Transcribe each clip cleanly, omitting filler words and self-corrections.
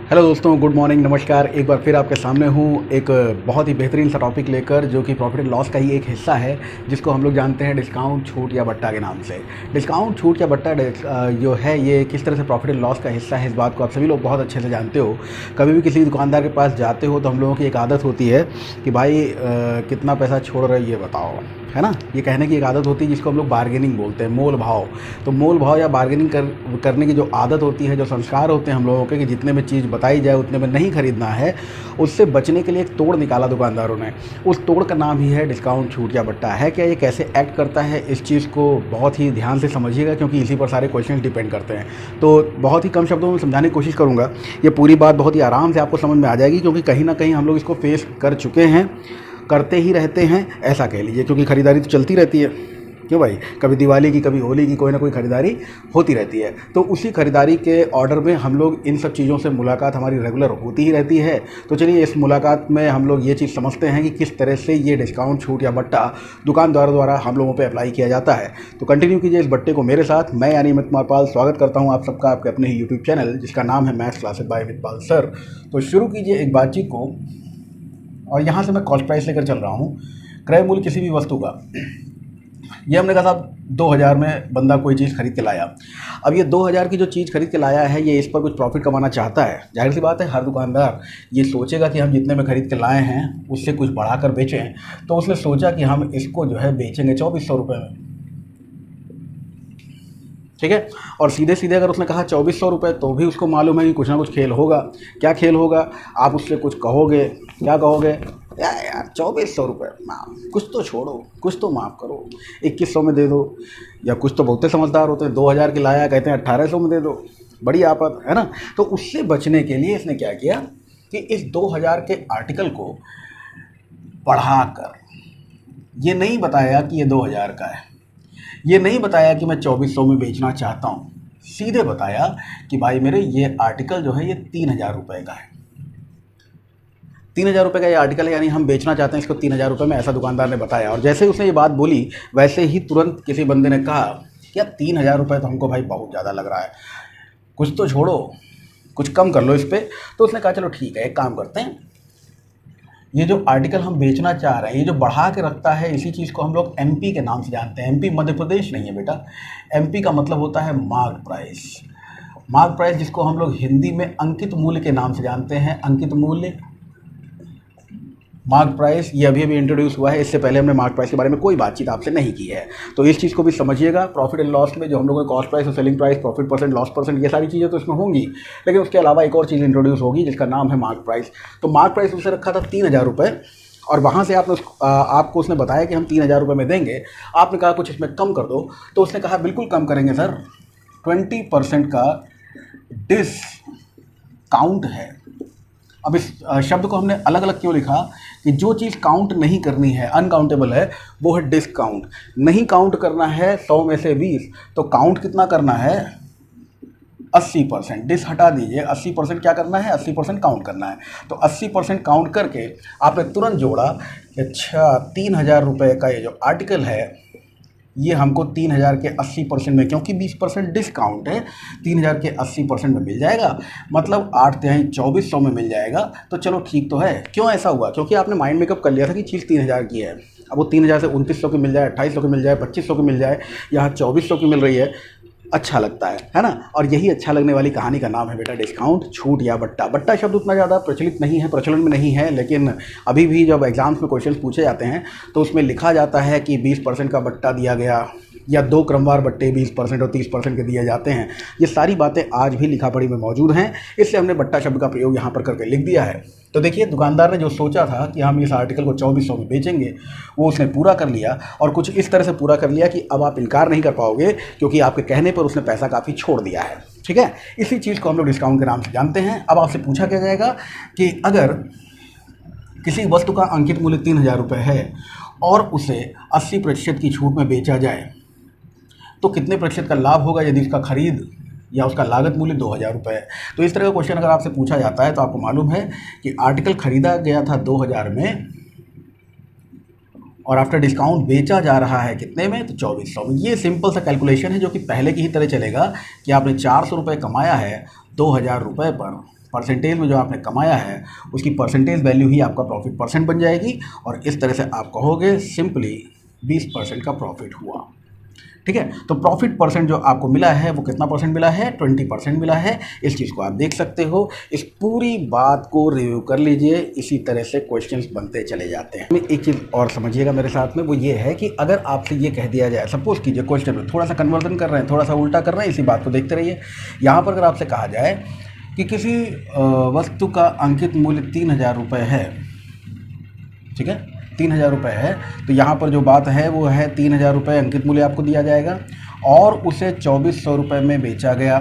Hello दोस्तों, good morning, नमस्कार। एक बार फिर आपके सामने हूँ एक बहुत ही बेहतरीन सा टॉपिक लेकर, जो कि प्रॉफिट एंड लॉस का ही एक हिस्सा है, जिसको हम लोग जानते हैं डिस्काउंट, छूट या बट्टा के नाम से। डिस्काउंट, छूट या बट्टा जो है, ये किस तरह से प्रॉफिट एंड लॉस का हिस्सा है, इस बात को आप सभी लोग बहुत अच्छे से जानते हो। कभी भी किसी दुकानदार के पास जाते हो तो हम लोगों की एक आदत होती है कि भाई कितना पैसा छोड़ रहे ये बताओ, है ना। ये कहने की एक आदत होती है जिसको हम लोग बार्गेनिंग बोलते हैं, मोल भाव। तो मोल भाव या बार्गेनिंग करने की जो आदत होती है, जो संस्कार होते हैं हम लोगों के, कि जितने में चीज़ बताई जाए उतने में नहीं खरीदना है, उससे बचने के लिए एक तोड़ निकाला दुकानदारों ने। उस तोड़ का नाम ही है डिस्काउंट, छूट या बट्टा। है क्या, ये कैसे एक्ट करता है, इस चीज़ को बहुत ही ध्यान से समझिएगा, क्योंकि इसी पर सारे क्वेश्चन डिपेंड करते हैं। तो बहुत ही कम शब्दों में समझाने की कोशिश करूँगा। ये पूरी बात बहुत ही आराम से आपको समझ में आ जाएगी, क्योंकि कहीं ना कहीं हम लोग इसको फेस कर चुके हैं, करते ही रहते हैं, ऐसा कह लीजिए, क्योंकि ख़रीदारी तो चलती रहती है। क्यों भाई, कभी दिवाली की, कभी होली की, कोई ना कोई ख़रीदारी होती रहती है। तो उसी ख़रीदारी के ऑर्डर में हम लोग इन सब चीज़ों से मुलाकात हमारी रेगुलर होती ही रहती है। तो चलिए, इस मुलाकात में हम लोग ये चीज़ समझते हैं कि किस तरह से ये डिस्काउंट, छूट या बट्टा दुकानदार द्वारा हम लोगों पे अप्लाई किया जाता है। तो कंटिन्यू कीजिए इस बट्टे को मेरे साथ। मैं यानी अमित कुमार पाल स्वागत करता हूँ आप सबका आपके अपने ही यूट्यूब चैनल, जिसका नाम है मैथ्स क्लासेस बाय अमित पाल सर। तो शुरू कीजिए एक बातचीत को, और यहाँ से मैं कॉस्ट प्राइस लेकर चल रहा हूँ, क्रय मूल्य किसी भी वस्तु का। ये हमने कहा था 2000 में बंदा कोई चीज़ खरीद के लाया। अब ये 2000 की जो चीज़ खरीद के लाया है, ये इस पर कुछ प्रॉफिट कमाना चाहता है। जाहिर सी बात है, हर दुकानदार ये सोचेगा कि हम जितने में खरीद के लाए हैं उससे कुछ बढ़ाकर बेचें। तो उसने सोचा कि हम इसको जो है बेचेंगे 2400 रुपये में, ठीक है। और सीधे सीधे अगर उसने कहा 2400 रुपये, तो भी उसको मालूम है कि कुछ ना कुछ खेल होगा। क्या खेल होगा, आप उससे कुछ कहोगे, क्या कहोगे, यार 2400 रुपये कुछ तो छोड़ो, कुछ तो माफ़ करो, 2100 में दे दो। या कुछ तो बहुते समझदार होते हैं, 2000 की लाया, कहते हैं 1800 में दे दो, बड़ी आफत है ना। तो उससे बचने के लिए इसने क्या किया कि इस 2000 के आर्टिकल को बढ़ाकर, ये नहीं बताया कि ये 2000 का है, ये नहीं बताया कि मैं 2400 में बेचना चाहता हूँ, सीधे बताया कि भाई मेरे ये आर्टिकल जो है ये 3000 रुपये का है। 3000 रुपये का ये आर्टिकल है, यानी हम बेचना चाहते हैं इसको 3000 रुपये में, ऐसा दुकानदार ने बताया। और जैसे ही उसने ये बात बोली, वैसे ही तुरंत किसी बंदे ने कहा कि यार 3000 रुपये तो हमको भाई बहुत ज़्यादा लग रहा है, कुछ तो छोड़ो, कुछ कम कर लो इस पर। तो उसने कहा चलो ठीक है, एक काम करते हैं, ये जो आर्टिकल हम बेचना चाह रहे हैं, ये जो बढ़ा के रखता है, इसी चीज़ को हम लोग एमपी के नाम से जानते हैं। एमपी मध्य प्रदेश नहीं है बेटा, एमपी का मतलब होता है मार्क प्राइस। मार्क प्राइस, जिसको हम लोग हिंदी में अंकित मूल्य के नाम से जानते हैं। अंकित मूल्य, मार्क प्राइस, ये अभी अभी इंट्रोड्यूस हुआ है। इससे पहले हमने मार्क प्राइस के बारे में कोई बातचीत आपसे नहीं की है। तो इस चीज़ को भी समझिएगा। प्रॉफिट एंड लॉस में जो हम लोगों ने कॉस्ट प्राइस और selling price, profit percent, loss percent, ये सारी चीज़ें तो इसमें होंगी, लेकिन उसके अलावा एक और चीज़ इंट्रोड्यूस होगी जिसका नाम है मार्क प्राइस। तो मार्क प्राइस उसने रखा था 3000 रुपये, और वहाँ से आपको उसने बताया कि हम 3000 रुपये में देंगे। आपने कहा कुछ इसमें कम कर दो, तो उसने कहा बिल्कुल कम करेंगे सर, 20% का डिस्काउंट है। अब इस शब्द को हमने अलग अलग क्यों लिखा कि जो चीज़ काउंट नहीं करनी है, अनकाउंटेबल है, वो है डिस्काउंट। नहीं काउंट करना है 100 में से 20, तो काउंट कितना करना है, 80%। डिस हटा दीजिए, 80% क्या करना है, 80% काउंट करना है। तो 80% काउंट करके आपने तुरंत जोड़ा कि अच्छा 3000 रुपये का ये जो आर्टिकल है, ये हमको 3000 के 80% में, क्योंकि 20% डिस्काउंट है, 3000 के 80% में मिल जाएगा, मतलब 8 तिहाई 2400 में मिल जाएगा। तो चलो ठीक तो है। क्यों ऐसा हुआ, क्योंकि आपने माइंड मेकअप कर लिया था कि चीज़ 3000 की है। अब वो 3000 से 2900 की मिल जाए, 2800 की मिल जाए, 2500 की मिल जाए, यहाँ 2400 की मिल रही है, अच्छा लगता है ना। और यही अच्छा लगने वाली कहानी का नाम है बेटा डिस्काउंट, छूट या बट्टा। बट्टा शब्द उतना ज़्यादा प्रचलित नहीं है, प्रचलन में नहीं है, लेकिन अभी भी जब एग्जाम्स में क्वेश्चंस पूछे जाते हैं तो उसमें लिखा जाता है कि 20% का बट्टा दिया गया, या 2 क्रमवार बट्टे 20% और 30% के दिए जाते हैं। ये सारी बातें आज भी लिखा पढ़ी में मौजूद हैं, इसलिए हमने बट्टा शब्द का प्रयोग यहाँ पर करके लिख दिया है। तो देखिए, दुकानदार ने जो सोचा था कि हम इस आर्टिकल को 2400 में बेचेंगे, वो उसने पूरा कर लिया, और कुछ इस तरह से पूरा कर लिया कि अब आप इनकार नहीं कर पाओगे, क्योंकि आपके कहने पर उसने पैसा काफ़ी छोड़ दिया है, ठीक है। इसी चीज़ को हम लोग डिस्काउंट के नाम से जानते हैं। अब आपसे पूछा क्या जाएगा कि अगर किसी वस्तु का अंकित मूल्य 3000 रुपये है और उसे 80% की छूट में बेचा जाए, तो कितने प्रतिशत का लाभ होगा यदि उसका खरीद या उसका लागत मूल्य 2000 रुपये है। तो इस तरह का क्वेश्चन अगर आपसे पूछा जाता है, तो आपको मालूम है कि आर्टिकल खरीदा गया था 2000 में, और आफ्टर डिस्काउंट बेचा जा रहा है कितने में, तो 2400 में। ये सिंपल सा कैलकुलेशन है, जो कि पहले की ही तरह चलेगा कि आपने 400 रुपये कमाया है 2000 रुपये पर, परसेंटेज में जो आपने कमाया है उसकी परसेंटेज वैल्यू ही आपका प्रॉफिट परसेंट बन जाएगी, और इस तरह से आप कहोगे सिंपली 20% का प्रॉफिट हुआ। ठीक है, तो प्रॉफिट परसेंट जो आपको मिला है वो कितना परसेंट मिला है, 20% मिला है। इस चीज़ को आप देख सकते हो। इस पूरी बात को रिव्यू कर लीजिए, इसी तरह से क्वेश्चंस बनते चले जाते हैं। एक चीज़ और समझिएगा मेरे साथ में, वो ये है कि अगर आपसे ये कह दिया जाए, सपोज कीजिए क्वेश्चन में थोड़ा सा कन्वर्जन कर रहे हैं, थोड़ा सा उल्टा कर रहे हैं, इसी बात को देखते रहिए। यहाँ पर अगर आपसे कहा जाए कि किसी वस्तु का अंकित मूल्य 3000 रुपये है, ठीक है, 3000 रुपये है, तो यहाँ पर जो बात है वो है 3000 रुपये अंकित मूल्य आपको दिया जाएगा और उसे 2400 रुपये में बेचा गया।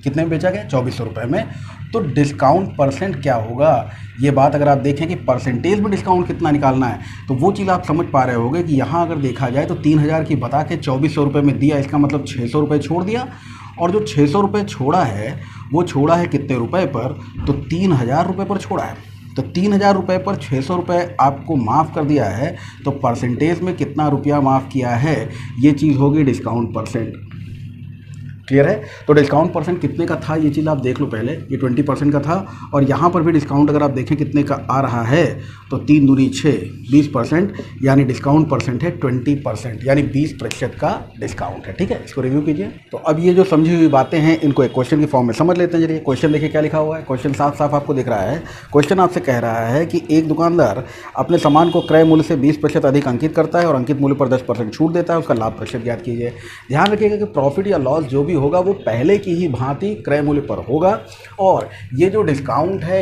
कितने में बेचा गया? 2400 रुपये में। तो डिस्काउंट परसेंट क्या होगा, ये बात अगर आप देखें कि परसेंटेज में डिस्काउंट कितना निकालना है, तो वो चीज़ आप समझ पा रहे होंगे कि यहाँ अगर देखा जाए तो 3000 की बता के 2400 रुपये में दिया, इसका मतलब 600 रुपये छोड़ दिया, और जो 600 रुपये छोड़ा है वो छोड़ा है कितने रुपये पर, तो 3000 रुपये पर छोड़ा है। तो 3000 रुपये पर 600 रुपये आपको माफ़ कर दिया है, तो परसेंटेज में कितना रुपया माफ़ किया है, ये चीज़ होगी डिस्काउंट परसेंट। क्लियर है? तो डिस्काउंट परसेंट कितने का था ये चीज़ आप देख लो पहले, ये 20% का था, और यहाँ पर भी डिस्काउंट अगर आप देखें कितने का आ रहा है, तो 3 दूनी 6, 20%, यानी डिस्काउंट परसेंट है 20%, यानी 20% का डिस्काउंट है। ठीक है, इसको रिव्यू कीजिए। तो अब ये जो समझी हुई बातें हैं इनको एक क्वेश्चन की फॉर्म में समझ लेते हैं। चलिए क्वेश्चन देखिए क्या लिखा हुआ है। क्वेश्चन साफ साफ आपको दिख रहा है। क्वेश्चन आपसे कह रहा है कि एक दुकानदार अपने सामान को क्रय मूल्य से 20% अधिक अंकित करता है और अंकित मूल्य पर 10% छूट देता है, उसका लाभ प्रतिशत ज्ञात कीजिए। ध्यान रखिएगा कि प्रॉफिट या लॉस जो भी होगा वो पहले की ही भांति क्रय मूल्य पर होगा, और ये जो डिस्काउंट है,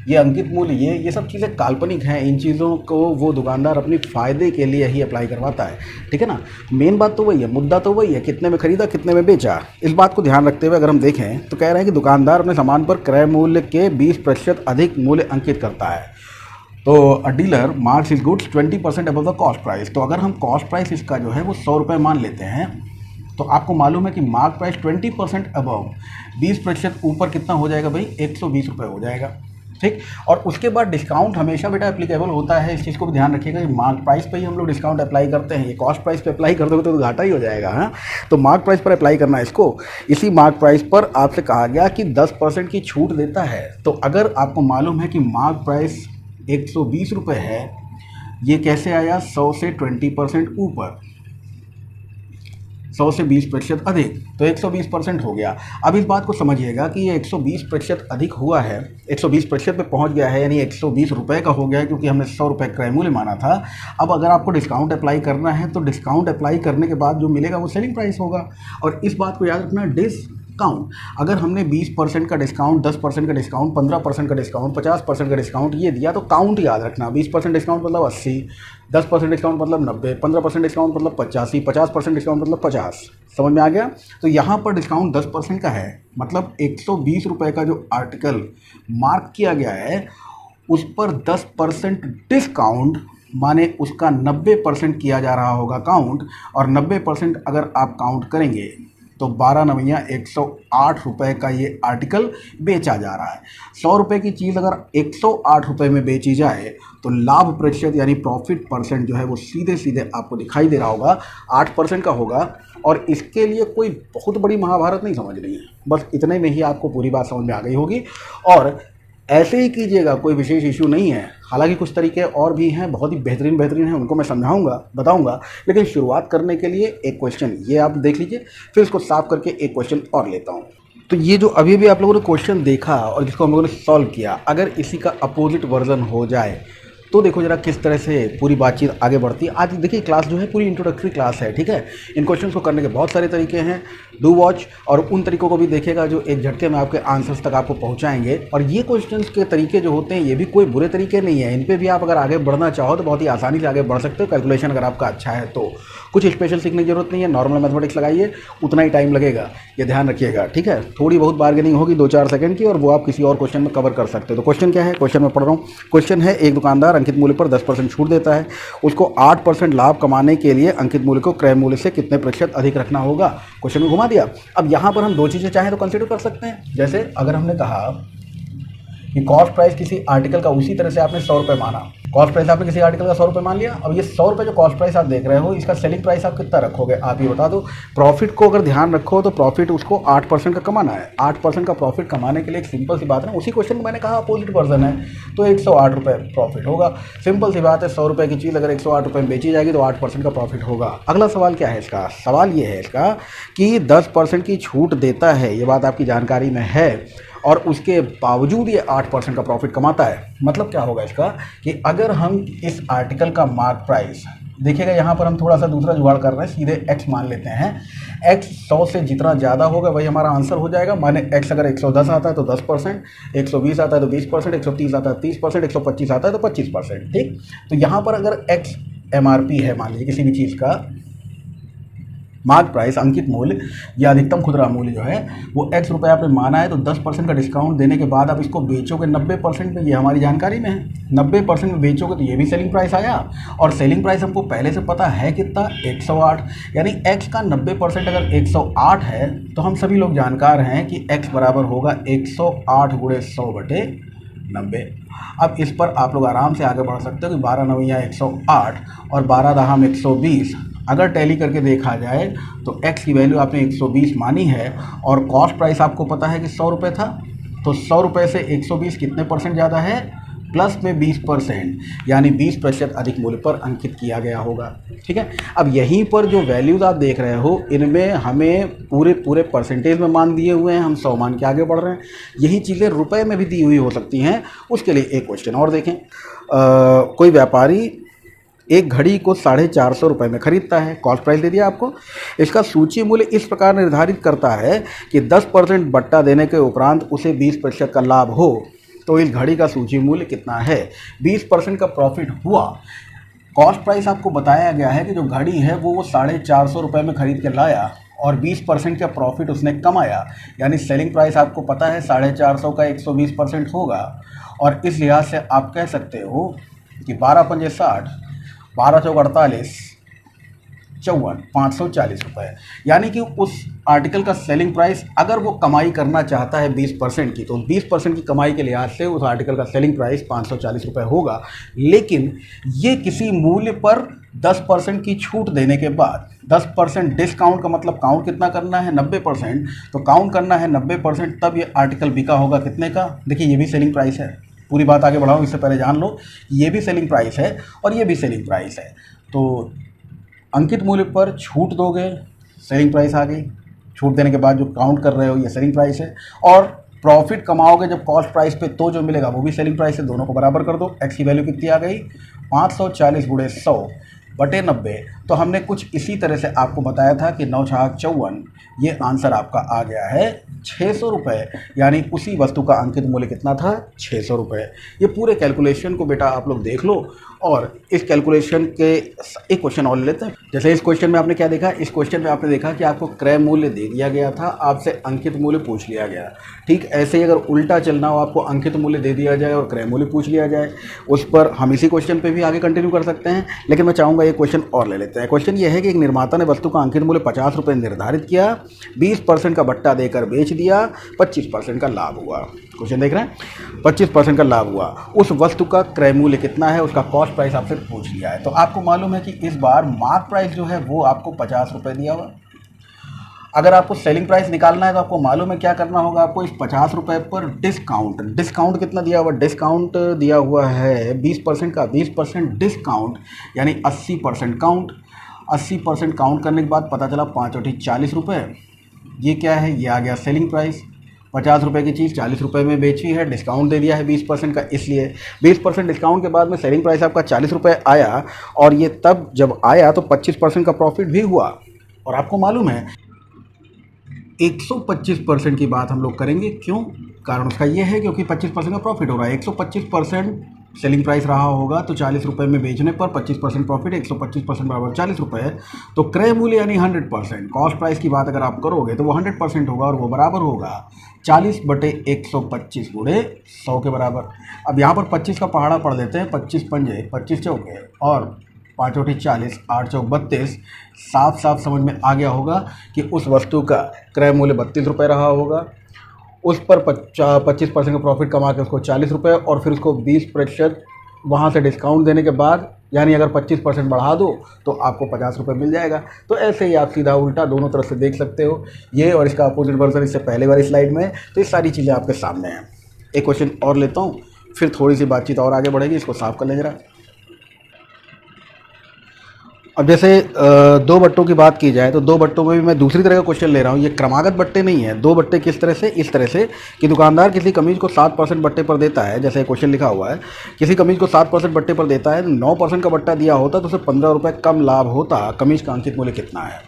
ये अंकित मूल्य, ये सब चीज़ें काल्पनिक हैं। इन चीज़ों को वो दुकानदार अपनी फ़ायदे के लिए ही अप्लाई करवाता है। ठीक है ना, मेन बात तो वही है, मुद्दा तो वही है, कितने में खरीदा कितने में बेचा। इस बात को ध्यान रखते हुए अगर हम देखें तो कह रहे हैं कि दुकानदार अपने सामान पर क्रय मूल्य के 20% अधिक मूल्य अंकित करता है। तो अ dealer marks is goods 20% above the cost price. तो अगर हम कॉस्ट प्राइस इसका जो है वो 100 रुपये मान लेते हैं, तो आपको मालूम है कि मार्क प्राइस 20% अबव, 20% ऊपर कितना हो जाएगा भाई, 120 रुपये हो जाएगा। ठीक, और उसके बाद डिस्काउंट हमेशा बेटा एप्लीकेबल होता है। इस चीज़ को भी ध्यान रखिएगा कि मार्क प्राइस पे ही हम लोग डिस्काउंट अप्लाई करते हैं, ये कॉस्ट प्राइस पे अप्लाई कर दोगे तो घाटा ही हो जाएगा। हाँ, तो मार्क प्राइस पर अप्लाई करना है इसको। इसी मार्क प्राइस पर आपसे कहा गया कि 10% की छूट देता है। तो अगर आपको मालूम है कि मार्क प्राइस 120 रुपये है, ये कैसे आया, 100 से 20% ऊपर, 100 से 20% अधिक, तो 120% हो गया। अब इस बात को समझिएगा कि ये 120% अधिक हुआ है, 120% पे पहुंच गया है, यानी 120 रुपये का हो गया है, क्योंकि हमने 100 रुपये क्रय मूल्य माना था। अब अगर आपको डिस्काउंट अप्लाई करना है तो डिस्काउंट अप्लाई करने के बाद जो मिलेगा वो सेलिंग प्राइस होगा। और इस बात को याद रखना, डिस्काउंट, अगर हमने 20% का डिस्काउंट, 10% का डिस्काउंट, 15% का डिस्काउंट, 50% का डिस्काउंट ये दिया, तो काउंट याद रखना। 20% डिस्काउंट मतलब 80, 10% डिस्काउंट मतलब 90, 15% डिस्काउंट मतलब 85, 50% डिस्काउंट मतलब 50। समझ में आ गया? तो यहाँ पर डिस्काउंट 10% का है, मतलब 120 रुपये का जो आर्टिकल मार्क किया गया है उस पर 10% डिस्काउंट, माने उसका 90% किया जा रहा होगा काउंट, और 90% अगर आप काउंट करेंगे तो 12 नवैया 108 रुपये का ये आर्टिकल बेचा जा रहा है। 100 रुपये की चीज़ अगर 108 रुपये में बेची जाए तो लाभ प्रतिशत यानी प्रॉफिट परसेंट जो है वो सीधे सीधे आपको दिखाई दे रहा होगा 8% का होगा। और इसके लिए कोई बहुत बड़ी महाभारत नहीं समझ रही है, बस इतने में ही आपको पूरी बात समझ में आ गई होगी। और ऐसे ही कीजिएगा, कोई विशेष इशू नहीं है। हालांकि कुछ तरीके और भी हैं, बहुत ही बेहतरीन हैं, उनको मैं समझाऊंगा, बताऊंगा। लेकिन शुरुआत करने के लिए एक क्वेश्चन ये आप देख लीजिए, फिर इसको साफ करके एक क्वेश्चन और लेता हूँ। तो ये जो अभी भी आप लोगों ने क्वेश्चन देखा और जिसको हम लोगों ने सॉल्व किया, अगर इसी का अपोजिट वर्जन हो जाए तो देखो जरा किस तरह से पूरी बातचीत आगे बढ़ती है। आज देखिए क्लास जो है पूरी इंट्रोडक्टरी क्लास है, ठीक है। इन क्वेश्चंस को करने के बहुत सारे तरीके हैं, डू वॉच, और उन तरीकों को भी देखेगा जो एक झटके में आपके आंसर्स तक आपको पहुंचाएंगे। और ये क्वेश्चंस के तरीके जो होते हैं ये भी कोई बुरे तरीके नहीं है, इन पर भी आप अगर आगे बढ़ना चाहो तो बहुत ही आसानी से आगे बढ़ सकते हो। कैलकुलेशन अगर आपका अच्छा है तो कुछ स्पेशल सीखने की जरूरत नहीं है, नॉर्मल मैथमेटिक्स लगाइए, उतना ही टाइम लगेगा, ये ध्यान रखिएगा, ठीक है। थोड़ी बहुत बार्गेनिंग होगी 2-4 सेकंड की, और वो आप किसी और क्वेश्चन में कवर कर सकते हो। तो क्वेश्चन क्या है, क्वेश्चन में पढ़ रहा हूँ। क्वेश्चन है, एक दुकानदार अंकित मूल्य पर 10% छूट देता है, उसको 8% लाभ कमाने के लिए अंकित मूल्य को क्रय मूल्य से कितने प्रतिशत अधिक रखना होगा। क्वेश्चन में घुमा दिया। अब यहाँ पर हम दो चीज़ें चाहें तो कंसिडर कर सकते हैं। जैसे अगर हमने कहा कि कॉस्ट प्राइस किसी आर्टिकल का उसी तरह से आपने 100 रुपये माना, कॉस्ट प्राइस आपने किसी आर्टिकल का 100 रुपये मान लिया। अब ये 100 रुपये जो कॉस्ट प्राइस आप देख रहे हो, इसका सेलिंग प्राइस आप कितना रखोगे, आप ये बता दो। प्रॉफिट को अगर ध्यान रखो तो प्रॉफिट उसको 8% का कमाना है। 8% का प्रॉफिट कमाने के लिए एक सिंपल सी बात है ना, उसी क्वेश्चन में मैंने कहा अपोजिट वर्जन है, तो 108 रुपये प्रॉफिट होगा। सिंपल सी बात है, 100 रुपये की चीज़ अगर 108 रुपये में बेची जाएगी तो 8% का प्रॉफिट होगा। अगला सवाल क्या है इसका, सवाल ये है इसका कि 10% की छूट देता है, ये बात आपकी जानकारी में है, और उसके बावजूद ये 8% का प्रॉफिट कमाता है। मतलब क्या होगा इसका कि अगर हम इस आर्टिकल का मार्क प्राइस देखिएगा, यहाँ पर हम थोड़ा सा दूसरा जुगाड़ कर रहे हैं, सीधे x मान लेते हैं। x 100 से जितना ज़्यादा होगा वही हमारा आंसर हो जाएगा। माने x अगर 110 आता है तो 10%, 120 आता है तो 20%, 130 आता है 30%, 125 आता है तो 25%। ठीक, तो यहाँ पर अगर x MRP है, मान लीजिए किसी भी चीज़ का मार्क प्राइस, अंकित मूल्य या अधिकतम खुदरा मूल्य जो है वो x रुपये आपने माना है, तो 10% का डिस्काउंट देने के बाद आप इसको बेचोगे 90% में, ये हमारी जानकारी में है। 90% में बेचोगे तो ये भी सेलिंग प्राइस आया, और सेलिंग प्राइस हमको पहले से पता है कितना, 108। यानी x का 90% अगर 108 है तो हम सभी लोग जानकार हैं कि x बराबर होगा 108 गुणे 100 बटे 90। अब इस पर आप लोग आराम से आगे बढ़ सकते हो कि 12 9 108 और 12 दहाम 120 अगर टैली करके देखा जाए तो x की वैल्यू आपने 120 मानी है, और कॉस्ट प्राइस आपको पता है कि 100 रुपये था, तो 100 रुपये से 120 कितने परसेंट ज़्यादा है, प्लस में 20%, यानी 20% अधिक मूल्य पर अंकित किया गया होगा। ठीक है, अब यहीं पर जो वैल्यूज़ आप देख रहे हो इनमें हमें पूरे परसेंटेज में मान दिए हुए हैं, हम 100 मान के आगे बढ़ रहे हैं। यही चीज़ें रुपए में भी दी हुई हो सकती हैं। उसके लिए एक क्वेश्चन और देखें। कोई व्यापारी एक घड़ी को 450 रुपये में खरीदता है, कॉस्ट प्राइस दे दिया आपको। इसका सूची मूल्य इस प्रकार निर्धारित करता है कि 10% बट्टा देने के उपरांत उसे 20% का लाभ हो, तो इस घड़ी का सूची मूल्य कितना है। 20% का प्रॉफिट हुआ। कॉस्ट प्राइस आपको बताया गया है कि जो घड़ी है वो 450 रुपये में खरीद के लाया और 20% का प्रॉफिट उसने कमाया, यानी सेलिंग प्राइस आपको पता है 450 का 120% होगा, और इस लिहाज से आप कह सकते हो कि 12 पंजे 60, 12 चौक 48, 54, 540 रुपये। यानी कि उस आर्टिकल का सेलिंग प्राइस अगर वो कमाई करना चाहता है 20% की, तो 20% की कमाई के लिहाज से उस आर्टिकल का सेलिंग प्राइस 540 रुपये होगा। लेकिन ये किसी मूल्य पर 10% की छूट देने के बाद, 10% डिस्काउंट का मतलब काउंट कितना करना है, 90%, तो काउंट करना है 90%, तब ये आर्टिकल बिका होगा कितने का। देखिए ये भी सेलिंग प्राइस है, पूरी बात आगे बढ़ाऊँ इससे पहले जान लो, ये भी सेलिंग प्राइस है और ये भी सेलिंग प्राइस है। तो अंकित मूल्य पर छूट दोगे, सेलिंग प्राइस आ गई। छूट देने के बाद जो काउंट कर रहे हो ये सेलिंग प्राइस है, और प्रॉफिट कमाओगे जब कॉस्ट प्राइस पे तो जो मिलेगा वो भी सेलिंग प्राइस है। दोनों को बराबर कर दो। एक्स की वैल्यू कितनी आ गई, 540 गुणे 100 बटे 90। तो हमने कुछ इसी तरह से आपको बताया था कि 9 छाक 54, ये आंसर आपका आ गया है 600 रुपये। यानी उसी वस्तु का अंकित मूल्य कितना था, 600 रुपये। ये पूरे कैलकुलेशन को बेटा आप लोग देख लो, और इस कैलकुलेशन के एक क्वेश्चन और ले लेते हैं। जैसे इस क्वेश्चन में आपने क्या देखा, इस क्वेश्चन में आपने देखा कि आपको क्रय मूल्य दे दिया गया था, आपसे अंकित मूल्य पूछ लिया गया। ठीक ऐसे ही अगर उल्टा चलना हो, आपको अंकित मूल्य दे दिया जाए और क्रय मूल्य पूछ लिया जाए, उस पर हम इसी क्वेश्चन पे भी आगे कंटिन्यू कर सकते हैं। लेकिन मैं चाहूँगा एक क्वेश्चन और ले लेते हैं। क्वेश्चन ये है कि एक निर्माता ने वस्तु का अंकित मूल्य 50 रुपये निर्धारित किया, 20% का बट्टा देकर बेच दिया, 25% का लाभ हुआ। क्वेश्चन देख रहे हैं, 25% का लाभ हुआ। उस वस्तु का क्रय मूल्य कितना है, उसका कॉस्ट प्राइस आपसे पूछ लिया है। तो आपको मालूम है कि इस बार मार्क प्राइस जो है वो आपको 50 रुपये दिया हुआ। अगर आपको सेलिंग प्राइस निकालना है तो आपको मालूम है क्या करना होगा, आपको इस 50 रुपये पर डिस्काउंट कितना दिया हुआ, डिस्काउंट दिया हुआ है 20% का। 20% डिस्काउंट यानी 80% काउंट। 80% काउंट करने के बाद पता चला 5 और 40 रुपये। ये क्या है, ये आ गया सेलिंग प्राइस। 50 रुपये की चीज़ 40 रुपये में बेची है, डिस्काउंट दे दिया है 20% का, इसलिए 20% डिस्काउंट के बाद में सेलिंग प्राइस आपका 40 रुपये आया, और ये तब जब आया तो 25% का प्रॉफिट भी हुआ। और आपको मालूम है 125% की बात हम लोग करेंगे, क्यों, कारण उसका ये है क्योंकि 25% का प्रॉफिट हो रहा है। 125% सेलिंग प्राइस रहा होगा, तो 40 रुपये में बेचने पर 25% प्रॉफिट, 125% बराबर 40 रुपये। तो क्रय मूल्य यानी 100%, कॉस्ट प्राइस की बात अगर आप करोगे तो वो 100% होगा, और वो बराबर होगा 40 बटे 125 गुणे 100 के बराबर। अब यहाँ पर 25 का पहाड़ा पढ़ देते हैं। 25 पंजे 25 चौके और 5 और 40, 8 चौक 32। साफ साफ समझ में आ गया होगा कि उस वस्तु का क्रय मूल्य 32 रुपये रहा होगा, उस पर 25% का प्रॉफिट कमा के उसको 40 रुपये, और फिर उसको 20% वहाँ से डिस्काउंट देने के बाद, यानी अगर 25% बढ़ा दो तो आपको 50 रुपये मिल जाएगा। तो ऐसे ही आप सीधा उल्टा दोनों तरफ से देख सकते हो, ये और इसका अपोजिट वर्जन इससे पहले वाली स्लाइड में है। तो ये सारी चीज़ें आपके सामने हैं। एक क्वेश्चन और लेता हूँ, फिर थोड़ी सी बातचीत और आगे बढ़ेगी, इसको साफ कर लें जरा। अब जैसे दो बट्टों की बात की जाए तो दो बट्टों में भी मैं दूसरी तरह का क्वेश्चन ले रहा हूँ। ये क्रमागत बट्टे नहीं है। दो बट्टे किस तरह से, इस तरह से कि दुकानदार किसी कमीज को 7% बट्टे पर देता है, जैसे क्वेश्चन लिखा हुआ है, किसी कमीज को 7% बट्टे पर देता है, 9% का बट्टा दिया होता तो उसे 15 रुपये कम लाभ होता, कमीज का अंकित मूल्य कितना है।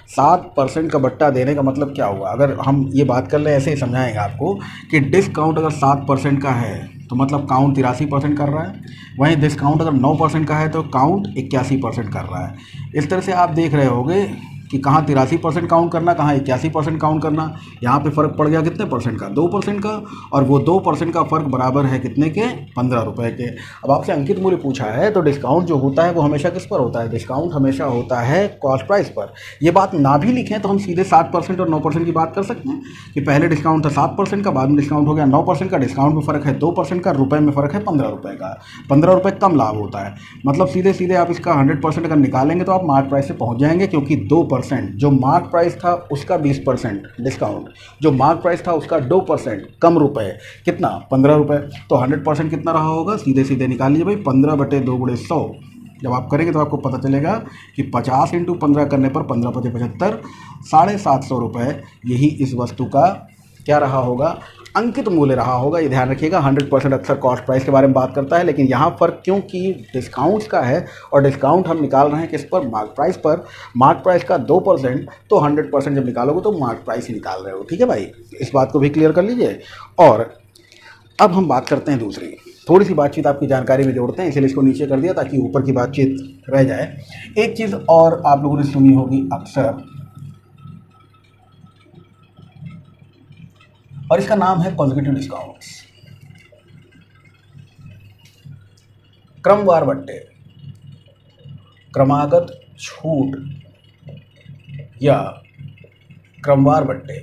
7% का बट्टा देने का मतलब क्या हुआ, अगर हम ये बात कर लें, ऐसे ही समझाएंगे आपको कि डिस्काउंट अगर 7% का है तो मतलब काउंट 83% कर रहा है, वहीं डिस्काउंट अगर 9% का है तो काउंट 81% कर रहा है। इस तरह से आप देख रहे होंगे कि कहाँ 83% काउंट करना, कहाँ 81% काउंट करना। यहाँ पे फ़र्क पड़ गया कितने परसेंट का, 2% का, और वो 2% का फ़र्क बराबर है कितने के, 15 रुपये के। अब आपसे अंकित मूल्य पूछा है तो डिस्काउंट जो होता है वो हमेशा किस पर होता है, डिस्काउंट हमेशा होता है कॉस्ट प्राइस पर। ये बात ना भी लिखें तो हम सीधे 7% और 9% की बात कर सकते हैं कि पहले डिस्काउंट था 7% का, बाद में डिस्काउंट हो गया 9% का, डिस्काउंट में फ़र्क है 2% का, रुपये में फ़र्क है 15 रुपये का, 15 रुपये कम लाभ होता है। मतलब सीधे सीधे आप इसका 100% अगर निकालेंगे तो आप मार्क प्राइस से पहुँच जाएंगे, क्योंकि 2% जो मार्क प्राइस था उसका 20% डिस्काउंट, जो मार्क प्राइस था उसका 2% कम रुपए, कितना, 15 रुपये। तो 100% कितना रहा होगा, सीधे सीधे निकाल लीजिए भाई, 15/2 × 100 जब आप करेंगे तो आपको पता चलेगा कि 50 × 15 करने पर 15 × 5 = 75, 750 रुपये यही इस वस्तु का क्या रहा होगा, अंकित मूल्य रहा होगा। ये ध्यान रखिएगा, 100% अक्सर कॉस्ट प्राइस के बारे में बात करता है, लेकिन यहाँ फ़र्क क्योंकि डिस्काउंट्स का है और डिस्काउंट हम निकाल रहे हैं किस पर, मार्क प्राइस पर। मार्क प्राइस का 2%, तो 100% जब निकालोगे तो मार्क प्राइस ही निकाल रहे हो। ठीक है भाई, इस बात को भी क्लियर कर लीजिए। और अब हम बात करते हैं दूसरी, थोड़ी सी बातचीत आपकी जानकारी में जोड़ते हैं, इसलिए इसको नीचे कर दिया ताकि ऊपर की बातचीत रह जाए। एक चीज़ और आप लोगों ने सुनी होगी अक्सर, और इसका नाम है कॉन्सेक्यूटिव डिस्काउंट्स, क्रमवार बट्टे, क्रमागत छूट या क्रमवार बट्टे।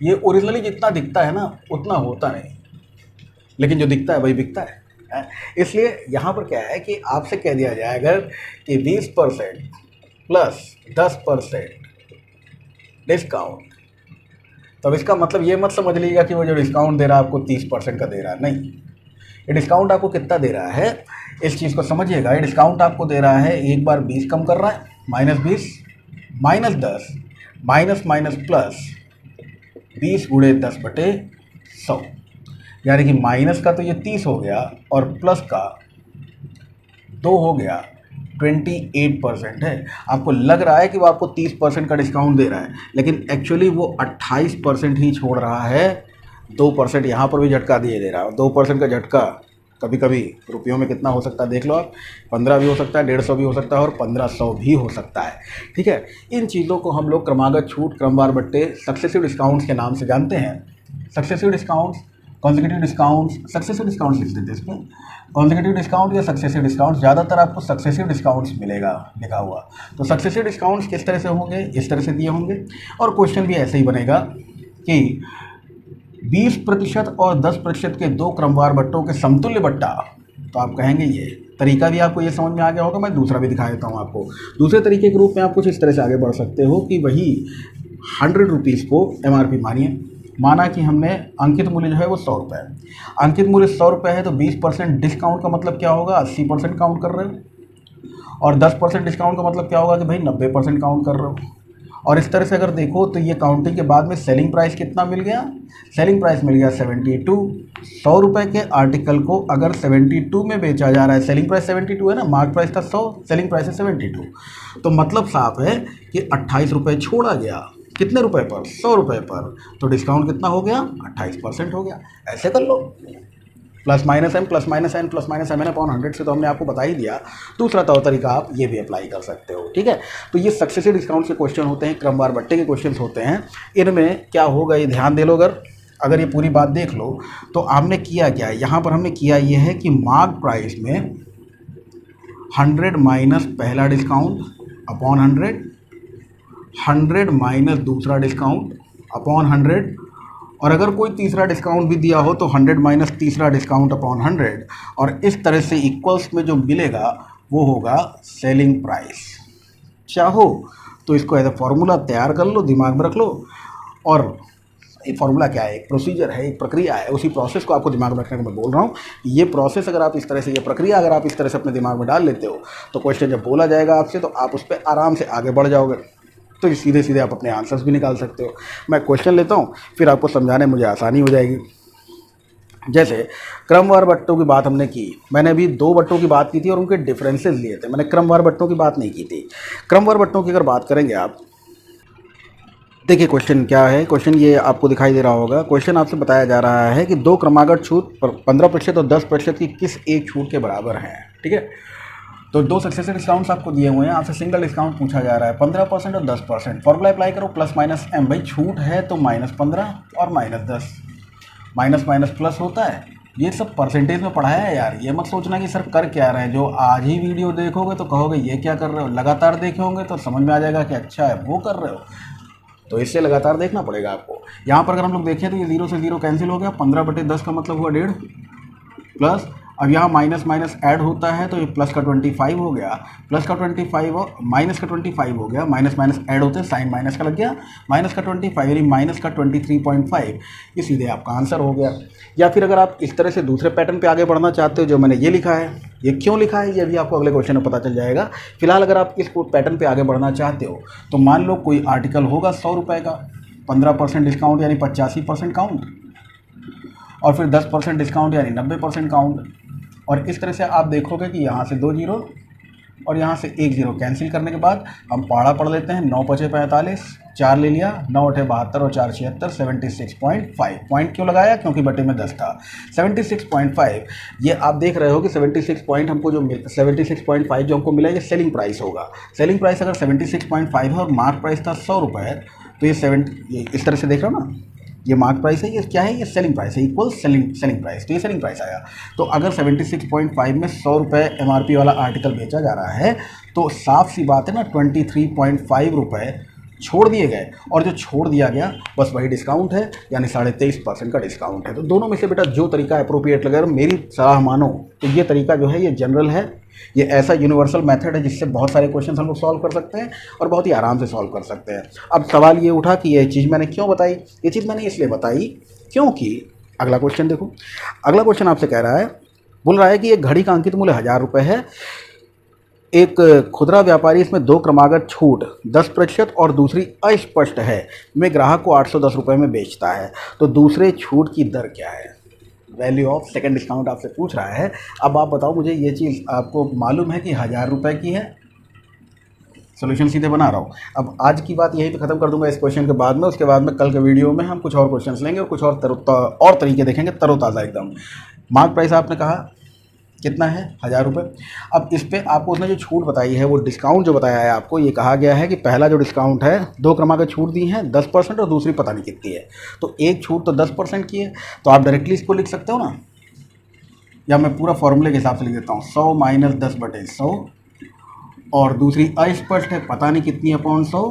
ये ओरिजिनली जितना दिखता है ना उतना होता नहीं, लेकिन जो दिखता है वही बिकता है। इसलिए यहाँ पर क्या है कि आपसे कह दिया जाए अगर कि 20% प्लस 10% डिस्काउंट, तब इसका मतलब ये मत समझ लीजिएगा कि वो जो डिस्काउंट दे रहा है आपको 30% का दे रहा है, नहीं। ये डिस्काउंट आपको कितना दे रहा है, इस चीज़ को समझिएगा। ये डिस्काउंट आपको दे रहा है, एक बार 20 कम कर रहा है, -20 -10 माइनस माइनस प्लस 20 × 10/100, यानी कि माइनस का तो ये 30 हो गया और प्लस का 2 हो गया, 28% है। आपको लग रहा है कि वो आपको 30% का डिस्काउंट दे रहा है, लेकिन एक्चुअली वो 28% ही छोड़ रहा है। 2% यहाँ पर भी झटका दिए दे रहा है। 2% का झटका कभी कभी रुपयों में कितना हो सकता है देख लो आप, 15 भी हो सकता है, 150 भी हो सकता है और 1500 भी हो सकता है। ठीक है, इन चीज़ों को हम लोग क्रमागत छूट, क्रमवार बट्टे, सक्सेसिव डिस्काउंट्स के नाम से जानते हैं। Successive discounts, consecutive discounts, successive discounts लिख देते हैं इसमें, कॉन्सेक्यूटिव डिस्काउंट या सक्सेसिव डिस्काउंट्स। ज़्यादातर आपको सक्सेसिव डिस्काउंट्स मिलेगा लिखा हुआ। तो सक्सेसिव डिस्काउंट्स किस तरह से होंगे, इस तरह से दिए होंगे, और क्वेश्चन भी ऐसे ही बनेगा कि 20% और 10% के दो क्रमवार बट्टों के समतुल्य बट्टा। तो आप कहेंगे ये तरीका भी आपको ये समझ में आ गया होगा। मैं दूसरा भी दिखा देता हूँ आपको। दूसरे तरीके के रूप में आप कुछ इस तरह से आगे बढ़ सकते हो कि वही 100 रुपीज़ को MRP मानिए, माना कि हमने अंकित मूल्य जो है वो 100 रुपये है, अंकित मूल्य 100 रुपये है, तो 20% डिस्काउंट का मतलब क्या होगा, 80% काउंट कर रहे हो, और 10% डिस्काउंट का मतलब क्या होगा कि भाई 90% काउंट कर रहे हो। और इस तरह से अगर देखो तो ये काउंटिंग के बाद में सेलिंग प्राइस कितना मिल गया, सेलिंग प्राइस मिल गया 72। 100 रुपये के आर्टिकल को अगर 72 में बेचा जा रहा है, सेलिंग प्राइस 72 है ना, मार्क प्राइस था 100, सेलिंग प्राइस है 72, तो मतलब साफ है कि 28 रुपये छोड़ा गया। कितने रुपए पर, 100 रुपये पर, तो डिस्काउंट कितना हो गया, 28% हो गया। ऐसे कर लो, plus minus M plus minus N plus minus M upon 100 से तो हमने आपको बता ही दिया। दूसरा तौर तरीका आप ये भी अप्लाई कर सकते हो। ठीक है, तो ये सक्सेसिव डिस्काउंट के क्वेश्चन होते हैं, क्रमवार बट्टे के क्वेश्चन होते हैं। इनमें क्या होगा ये ध्यान दे लो, अगर ये पूरी बात देख लो तो हमने किया क्या है, यहाँ पर हमने किया ये है कि मार्क प्राइस में 100 माइनस पहला डिस्काउंट अपॉन 100, 100 माइनस दूसरा डिस्काउंट अपॉन 100, और अगर कोई तीसरा डिस्काउंट भी दिया हो तो 100 माइनस तीसरा डिस्काउंट अपॉन 100, और इस तरह से इक्वल्स में जो मिलेगा वो होगा सेलिंग प्राइस। चाहो तो इसको एज ए फॉर्मूला तैयार कर लो, दिमाग में रख लो, और ये फार्मूला क्या है, एक प्रोसीजर है, एक प्रक्रिया है, उसी प्रोसेस को आपको दिमाग में रखने को मैं बोल रहा हूँ। ये प्रोसेस अगर आप इस तरह से, ये प्रक्रिया अगर आप इस तरह से अपने दिमाग में डाल लेते हो तो क्वेश्चन जब बोला जाएगा आपसे तो आप उस पर आराम से आगे बढ़ जाओगे, तो ये सीधे सीधे आप अपने आंसर्स भी निकाल सकते हो। मैं क्वेश्चन लेता हूँ, फिर आपको समझाने मुझे आसानी हो जाएगी। जैसे क्रमवार बट्टों की बात हमने की, मैंने अभी 2 बट्टों की बात की थी और उनके डिफरेंसेस लिए थे, मैंने क्रमवार बट्टों की बात नहीं की थी। क्रमवार बट्टों की अगर बात करेंगे आप, देखिए क्वेश्चन क्या है, क्वेश्चन ये आपको दिखाई दे रहा होगा। क्वेश्चन आपसे बताया जा रहा है कि 2 क्रमागत छूट 15% और 10% की किस एक छूट के बराबर हैं। ठीक है, तो 2 सक्सेसिव डिस्काउंट्स आपको दिए हुए हैं, आपसे सिंगल डिस्काउंट पूछा जा रहा है 15% और 10%। फॉर्मूला अप्लाई करो, प्लस माइनस एम, भाई छूट है तो -15 और -10, माइनस माइनस प्लस होता है। ये सब परसेंटेज में पढ़ाया है यार, ये मत सोचना कि सर कर क्या रहे हैं। जो आज ही वीडियो देखोगे तो कहोगे ये क्या कर रहे हो, लगातार देखे होंगे तो समझ में आ जाएगा कि अच्छा है वो कर रहे हो, तो इससे लगातार देखना पड़ेगा आपको। यहाँ पर अगर हम लोग देखें तो ये 0 से 0 कैंसिल हो गया, 15/10 का मतलब हुआ 1.5, प्लस अब यहाँ माइनस माइनस ऐड होता है तो ये प्लस का 25 हो गया, प्लस का 25 और माइनस का 25 हो गया, माइनस माइनस ऐड होते हैं, साइन माइनस का लग गया, माइनस का 25 यानी माइनस का 23.5, ये सीधे आपका आंसर हो गया। या फिर अगर आप इस तरह से दूसरे पैटर्न पे आगे बढ़ना चाहते हो, जो मैंने ये लिखा है, ये क्यों लिखा है ये भी आपको अगले क्वेश्चन में पता चल जाएगा। फिलहाल अगर आप इस पैटर्न पे आगे बढ़ना चाहते हो तो मान लो कोई आर्टिकल होगा 100 रुपये का, 15% डिस्काउंट यानी 85% काउंट, और फिर 10% डिस्काउंट यानी 90% काउंट। और इस तरह से आप देखोगे कि यहाँ से 2 जीरो और यहाँ से 1 जीरो कैंसिल करने के बाद हम पहाड़ा पढ़ लेते हैं। 9 पचे 45, 4 ले लिया, 9 अठे 72 और 4 76, 76.5। पॉइंट क्यों लगाया, क्योंकि बटे में 10 था। 76.5, ये आप देख रहे हो कि 76 पॉइंट हमको जो 76.5 जो हमको मिला, ये सेलिंग प्राइस होगा। सेलिंग प्राइस अगर 76.5 है और मार्क प्राइस था 100 रुपये, तो ये इस तरह से देख रहे हो ना, ये मार्क प्राइस है, ये क्या है, ये सेलिंग प्राइस है, इक्वल सेलिंग प्राइस, तो ये सेलिंग प्राइस आया। तो अगर 76.5 में 100 रुपये MRP वाला आर्टिकल बेचा जा रहा है तो साफ सी बात है ना, 23.5 रुपये छोड़ दिए गए, और जो छोड़ दिया गया बस वही डिस्काउंट है, यानी 23.5% का डिस्काउंट है। तो दोनों में से बेटा जो तरीका अप्रोप्रिएट लगे, मेरी सलाह मानो तो ये तरीका जो है ये जनरल है, ये ऐसा यूनिवर्सल मेथड है जिससे बहुत सारे क्वेश्चन हम लोग सॉल्व कर सकते हैं और बहुत ही आराम से सॉल्व कर सकते हैं। अब सवाल ये उठा कि ये चीज़ मैंने क्यों बताई, ये चीज़ मैंने इसलिए बताई क्योंकि अगला क्वेश्चन देखो, अगला क्वेश्चन आपसे कह रहा है, बोल रहा है कि एक घड़ी का अंकित मूल्य 1000 रुपये है, एक खुदरा व्यापारी इसमें 2 क्रमागत छूट 10% और दूसरी अस्पष्ट है में ग्राहक को 810 रुपये में बेचता है, तो दूसरे छूट की दर क्या है, वैल्यू ऑफ सेकंड डिस्काउंट आपसे पूछ रहा है। अब आप बताओ मुझे, ये चीज़ आपको मालूम है कि 1000 रुपये की है, सोल्यूशन सीधे बना रहा हूँ। अब आज की बात यहीं पे ख़त्म कर दूंगा इस क्वेश्चन के बाद में, उसके बाद में कल के वीडियो में हम कुछ और क्वेश्चंस लेंगे और कुछ और तरीके देखेंगे, तरोताज़ा एकदम। मार्क प्राइस आपने कहा कितना है, 1000 रुपये। अब इस पर आपको उसने जो छूट बताई है, वो डिस्काउंट जो बताया है आपको, ये कहा गया है कि पहला जो डिस्काउंट है 2 क्रमागत छूट दी है 10% और दूसरी पता नहीं कितनी है, तो एक छूट तो 10% की है, तो आप डायरेक्टली इसको लिख सकते हो ना, या मैं पूरा फॉर्मूले के हिसाब से लिख देता हूँ, 100 माइनस 10/100, और दूसरी अस्पष्ट है पता नहीं कितनी अपॉन 100,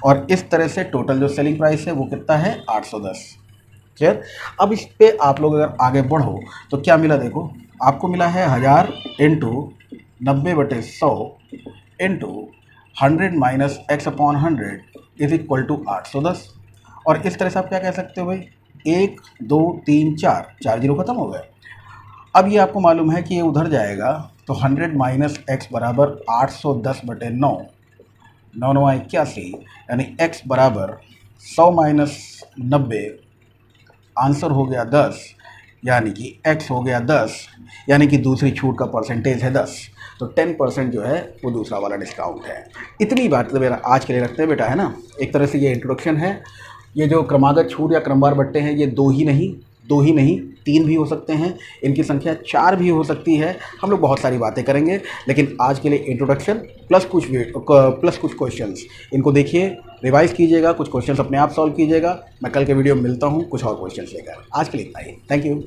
और इस तरह से टोटल जो सेलिंग प्राइस है वो कितना है, 810। क्लियर। अब इस पे आप लोग अगर आगे बढ़ो तो क्या मिला, देखो आपको मिला है 1000 into 90/100 into 100 minus x upon 100 is equal to 810। और इस तरह से आप क्या कह सकते हो भाई, 1 2 3 4 जीरो खत्म हो गए। अब ये आपको मालूम है कि ये उधर जाएगा, तो 100 माइनस x बराबर 810/9, 9 9 81, यानी x बराबर 100 माइनस 90, आंसर हो गया 10, यानी कि x हो गया 10, यानी कि दूसरी छूट का परसेंटेज है 10, तो 10% जो है वो दूसरा वाला डिस्काउंट है। इतनी बात तो मेरा आज के लिए रखते हैं बेटा, है ना। एक तरह से ये इंट्रोडक्शन है। ये जो क्रमागत छूट या क्रमवार बट्टे हैं, ये दो ही नहीं 3 भी हो सकते हैं, इनकी संख्या 4 भी हो सकती है। हम लोग बहुत सारी बातें करेंगे, लेकिन आज के लिए इंट्रोडक्शन प्लस कुछ क्वेश्चंस, इनको देखिए, रिवाइज कीजिएगा, कुछ क्वेश्चंस अपने आप सॉल्व कीजिएगा। मैं कल के वीडियो में मिलता हूँ कुछ और क्वेश्चंस लेकर। आज के लिए इतना ही, थैंक यू।